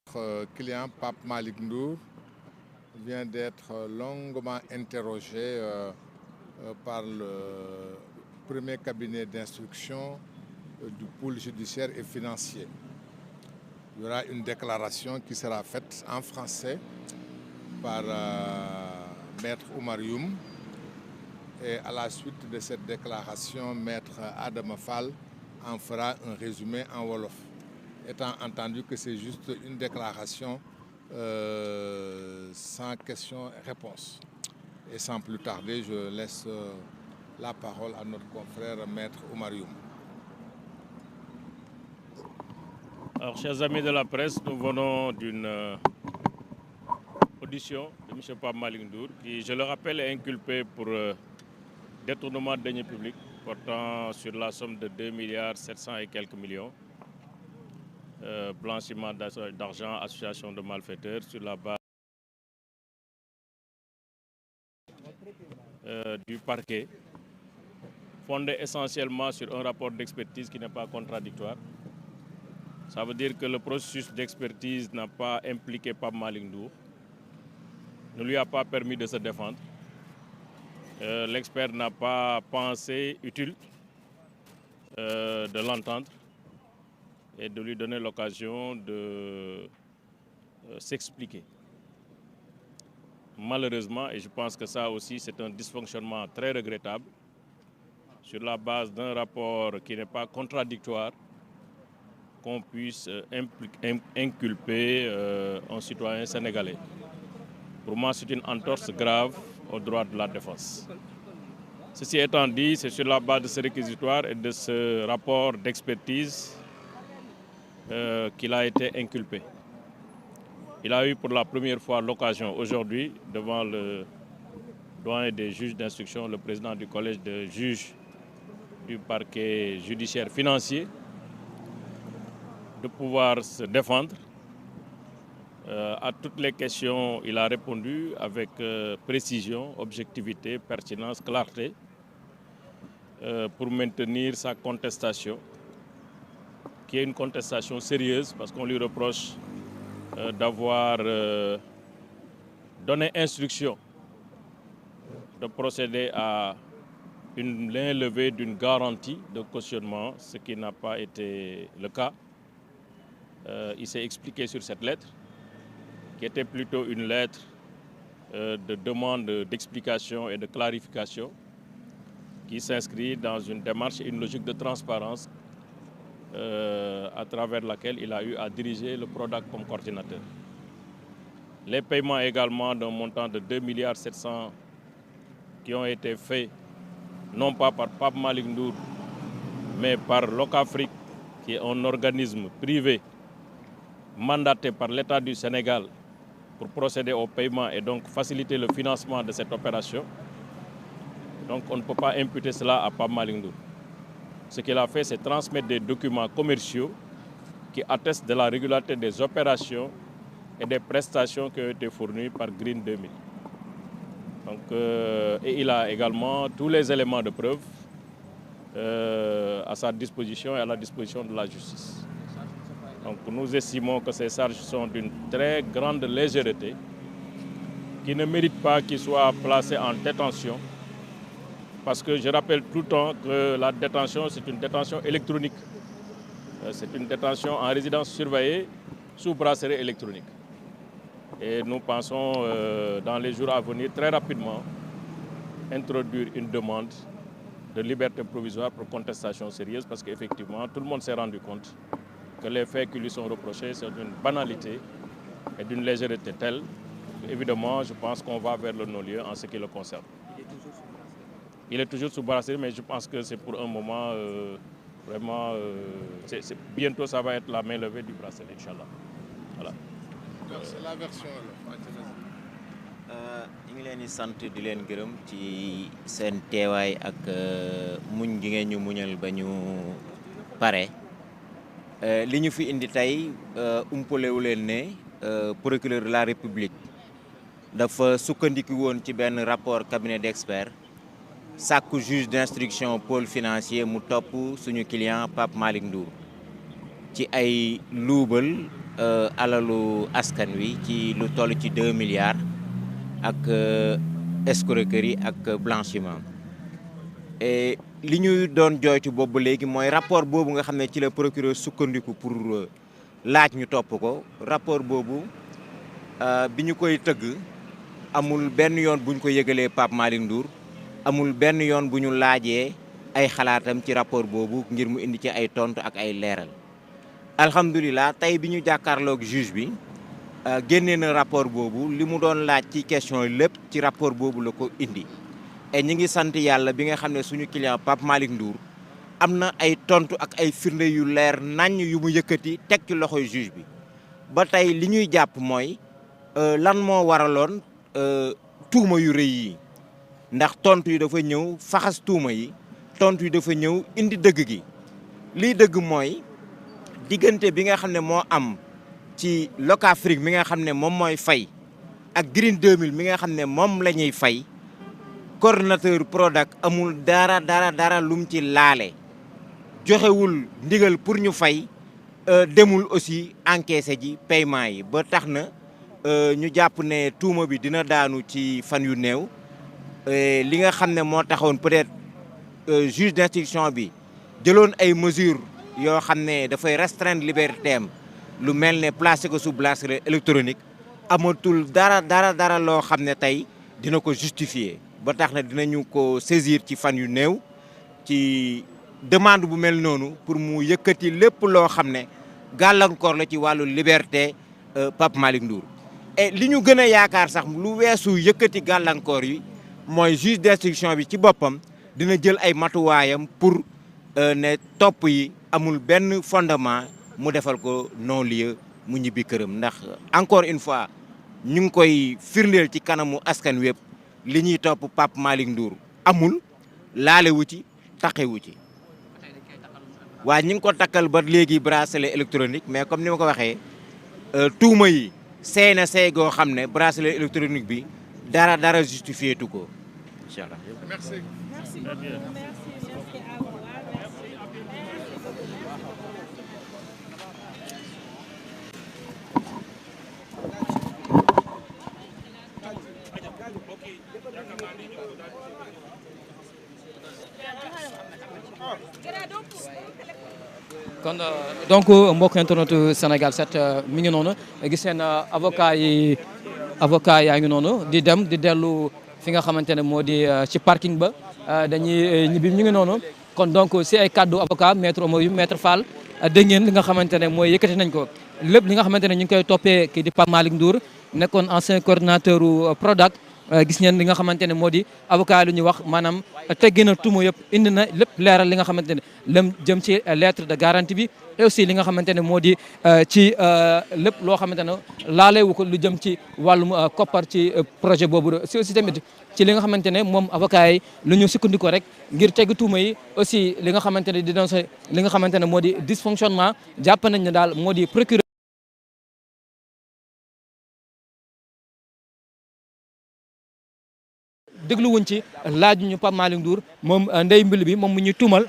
Notre client Pape Malick Ndour vient d'être longuement interrogé par le premier cabinet d'instruction du pôle judiciaire et financier. Il y aura une déclaration qui sera faite en français par Maître Oumar Youm. Et à la suite de cette déclaration, Maître Adama Fall en fera un résumé en Wolof. Étant entendu que c'est juste une déclaration sans question-réponse. Et sans plus tarder, je laisse la parole à notre confrère Maître Oumar Youm. Alors, chers amis de la presse, nous venons d'une audition de M. Pape Malick Ndour, qui, je le rappelle, est inculpé pour détournement de deniers publics portant sur la somme de 2 milliards 700 et quelques millions, blanchiment d'argent, association de malfaiteurs sur la base du parquet, fondé essentiellement sur un rapport d'expertise qui n'est pas contradictoire. Ça veut dire que le processus d'expertise n'a pas impliqué Pape Malick Ndour, ne lui a pas permis de se défendre. L'expert n'a pas pensé utile de l'entendre et de lui donner l'occasion de s'expliquer. Malheureusement, et je pense que ça aussi c'est un dysfonctionnement très regrettable, sur la base d'un rapport qui n'est pas contradictoire, qu'on puisse inculper un citoyen sénégalais. Pour moi, c'est une entorse grave aux droits de la défense. Ceci étant dit, c'est sur la base de ce réquisitoire et de ce rapport d'expertise qu'il a été inculpé. Il a eu pour la première fois l'occasion aujourd'hui, devant le doyen des juges d'instruction, le président du collège de juges du parquet judiciaire financier, de pouvoir se défendre. À toutes les questions, il a répondu avec précision, objectivité, pertinence, clarté, pour maintenir sa contestation, qui est une contestation sérieuse, parce qu'on lui reproche d'avoir donné instruction de procéder à l'inlevée d'une garantie de cautionnement, ce qui n'a pas été le cas. Il s'est expliqué sur cette lettre, qui était plutôt une lettre de demande d'explication et de clarification, qui s'inscrit dans une démarche et une logique de transparence à travers laquelle il a eu à diriger le PRODAC comme coordinateur. Les paiements également d'un montant de 2 milliards 700 qui ont été faits non pas par Pape Malick Ndour, mais par Locafrique, qui est un organisme privé mandaté par l'État du Sénégal pour procéder au paiement et donc faciliter le financement de cette opération. Donc on ne peut pas imputer cela à Pape Malick Ndour. Ce qu'il a fait, c'est transmettre des documents commerciaux qui attestent de la régularité des opérations et des prestations qui ont été fournies par Green 2000. Donc, et il a également tous les éléments de preuve à sa disposition et à la disposition de la justice. Donc nous estimons que ces charges sont d'une très grande légèreté, qui ne méritent pas qu'il soit placé en détention, parce que je rappelle tout le temps que la détention, c'est une détention électronique. C'est une détention en résidence surveillée sous bracelet électronique. Et nous pensons, dans les jours à venir, très rapidement, introduire une demande de liberté provisoire pour contestation sérieuse, parce qu'effectivement, tout le monde s'est rendu compte que les faits qui lui sont reprochés sont d'une banalité et d'une légèreté telle qu'évidemment, je pense qu'on va vers le non-lieu en ce qui le concerne. Il est toujours sous bracelet, mais je pense que c'est pour un moment vraiment... bientôt, ça va être la main levée du bracelet, Inch'Allah. Voilà. C'est la version. ñu ngi leen di sant di leen gërëm ci seen teewaay ak muñ gi ngeen ñu muñal ba ñu pare li ñu fi indi tey umpalewu leen ne procureur de la République dafa sukkandiku woon ci benn rapport cabinet d'experts sàkku juge d'instruction pôle financier mu topp suñu client Pape Malick Ndour ci ay luubal alalu askan wi ci lu toll ci 2 milliards ak escroquerie ak blanchiment. Et li ñuy doon jooytu boobu léegi mooy rapport boobu nga xam ne ci la procureur sukkandiku pour laaj ñu topp ko rapport boobu bi ñu koy tëgg amul benn yoon bu ñu ko yëgalee Pape Malick Ndour amul benn yoon bu ñu laajee ay xalaatam ci rapport boobu ngir mu indi ci ay tontu ak ay leeral. alhamdulilah tey bi ñu jàkkaarloog juge bi génnee na rapport boobu li mu doon laaj ci question yi lépp ci rapport boobu la ko indi. et ñi ngi sant yàlla bi nga xam ne suñu client Pape Malick Ndour am na ay tontu ak ay firnde yu leer naññ yu mu yëkkati teg ci loxoy juge bi ba tey li ñuy jàpp mooy lan moo waraloon tuuma yu rëy yi ndax tontu yi dafa ñëw faxas tuuma yi tontu yi dafa ñëw indi dëgg gi lii dëgg mooy diggante bi nga xam ne moo am ci Locafrique mi nga xam ne moom mooy fay ak Green 2000 mi nga xam ne moom la ñuy fay coordonnateur Prodac amul dara lu mu ci laale joxewul ndigal pour ñu fay demul aussi encaissé ji paiement yi ba tax na ñu jàpp ne tuuma bi dina daanu ci fan yu néew li nga xam ne moo taxoon peut-être juge d'instruction bi jëloon ay mesures yoo xam ne dafay restreindre liberté am lu mel ne placé ko sous bracelet électronique amatul dara loo xam ne tey dina ko justifier ba tax na dinañu ko saisir ci fan yu néew ci demande bu mel noonu pour mu yëkkati lépp loo xam ne gàllankoor la ci wàllu liberté Pape Malick Ndour. et li ñu gën a yaakaar sax lu weesu yëkkati gàllankoor yi mooy juge d'instruction bi ci boppam dina jël ay matuwaayam pour ne topp yi amul benn fondement mu defal ko non-lieu mu ñibbi këram ndax encore une fois ñu ngi koy firndeel ci kanamu askan wépp li ñuy topp Pape Malick Ndour amul laalewu ci taqewu ci waa ñi ngi ko takkal ba léegi bracelet électronique mais comme ni ma ko waxee tuuma yi seey na seey goo xam ne bracelet électronique bi dara justifié tu ko incha allah. Merci. kon donc mbokk internet Sénégal 7 mi ngi noonu gis seen avocat yaa ngi noonu di dem di dellu fi nga xamante ne moo di ci parking ba dañuy ñibbi ñu ngi noonu kon donc si ay kaddu avocat maître Oumar Youm maître Fall dégg ngeen li nga xamante ne mooy yëkkati nañ ko lépp li nga xamante ne ñu ngi koy toppee kii di Pape Malick Ndour nekkoon ancien coordinateur Prodac gis ngeen li nga xamante ne moo di avocat lu ñuy wax maanaam teggi na tuuma yëpp indi na lépp leeral li nga xamante ne lam jëm ci lettre de garantie bi et aussi li nga xamante ne moo di ci lépp loo xamante ne laalewu ko lu jëm ci wàllum koppar ci projet boobu si aussi tamit ci li nga xamante ne moom avocat yi lu ñu sukkandiku rek ngir teggi tuuma yi aussi li nga xamante ne di doon li nga xamante ne moo di dysfonctionnement jàpp nañ ne daal moo di procureur déglu wuñ ci laaj ñu Pape Malick Ndour moom ndey mbil bi moom mu ñu tuumal